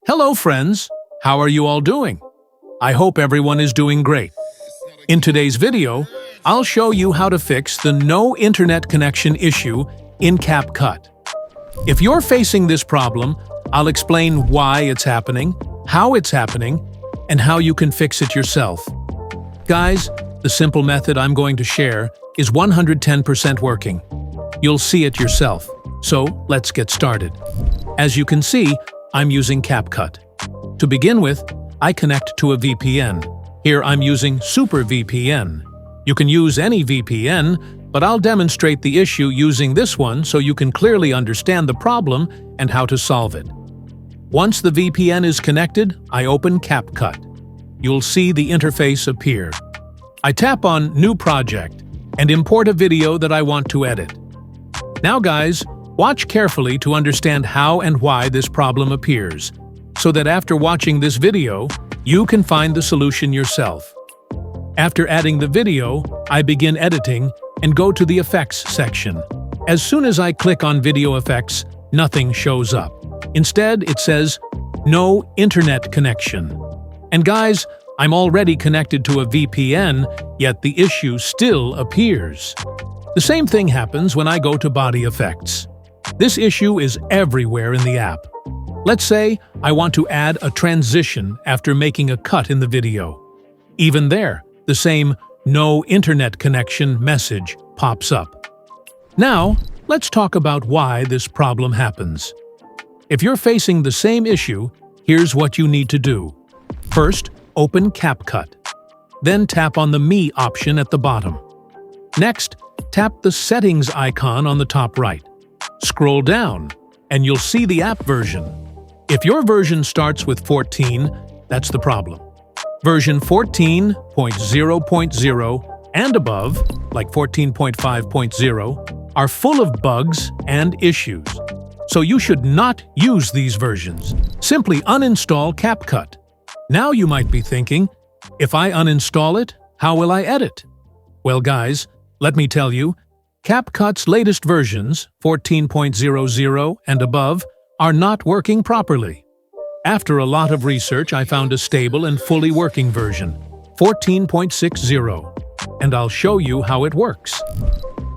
Hello friends, how are you all doing? I hope everyone is doing great. In today's video, I'll show you how to fix the no internet connection issue in Capcut. If you're facing this problem, I'll explain why it's happening, how it's happening, and how you can fix it yourself. Guys, the simple method I'm going to share is 110% working. You'll see it yourself. So let's get started. As you can see, I'm using Capcut. To begin with, I connect to a VPN. Here I'm using Super VPN. You can use any VPN, but I'll demonstrate the issue using this one so you can clearly understand the problem and how to solve it. Once the VPN is connected, I open Capcut. You'll see the interface appear. I tap on New Project and import a video that I want to edit. Now guys, watch carefully to understand how and why this problem appears, so that after watching this video, you can find the solution yourself. After adding the video, I begin editing and go to the Effects section. As soon as I click on Video Effects, nothing shows up. Instead, it says, No Internet Connection. And guys, I'm already connected to a VPN, yet the issue still appears. The same thing happens when I go to Body Effects. This issue is everywhere in the app. Let's say I want to add a transition after making a cut in the video. Even there, the same No Internet Connection message pops up. Now, let's talk about why this problem happens. If you're facing the same issue, here's what you need to do. First, open Capcut. Then tap on the Me option at the bottom. Next, tap the Settings icon on the top right. Scroll down, and you'll see the app version. If your version starts with 14, that's the problem. Version 14.0.0 and above, like 14.5.0, are full of bugs and issues. So you should not use these versions. Simply uninstall Capcut. Now you might be thinking, if I uninstall it, how will I edit? Well guys, let me tell you, Capcut's latest versions, 14.00 and above, are not working properly. After a lot of research, I found a stable and fully working version, 14.60, and I'll show you how it works.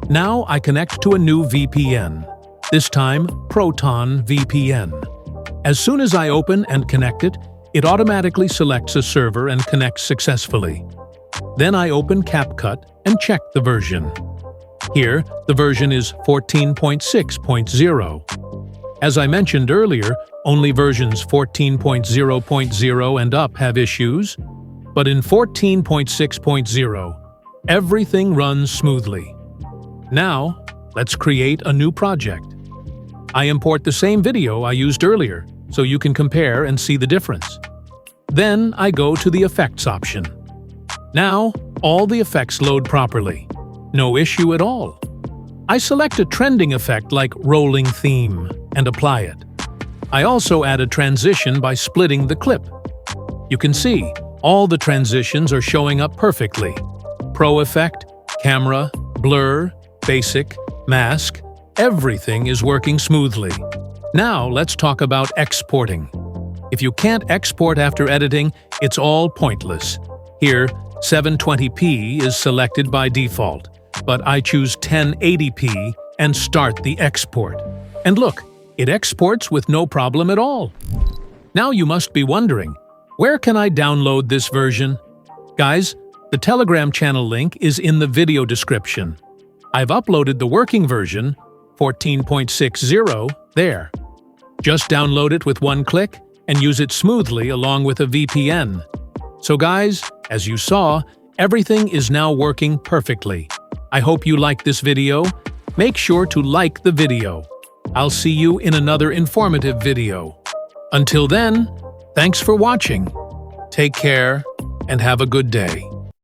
Now I connect to a new VPN, this time Proton VPN. As soon as I open and connect it, it automatically selects a server and connects successfully. Then I open Capcut and check the version. Here, the version is 14.6.0. As I mentioned earlier, only versions 14.0.0 and up have issues, but in 14.6.0, everything runs smoothly. Now, let's create a new project. I import the same video I used earlier, so you can compare and see the difference. Then I go to the Effects option. Now, all the effects load properly. No issue at all. I select a trending effect like rolling theme and apply it. I also add a transition by splitting the clip. You can see all the transitions are showing up perfectly. Pro effect, camera, blur, basic, mask, everything is working smoothly. Now let's talk about exporting. If you can't export after editing, it's all pointless. Here, 720p is selected by default, but I choose 1080p and start the export. And look, it exports with no problem at all. Now you must be wondering, where can I download this version? Guys, the Telegram channel link is in the video description. I've uploaded the working version, 14.60, there. Just download it with one click and use it smoothly along with a VPN. So guys, as you saw, everything is now working perfectly. I hope you liked this video. Make sure to like the video. I'll see you in another informative video. Until then, thanks for watching. Take care and have a good day.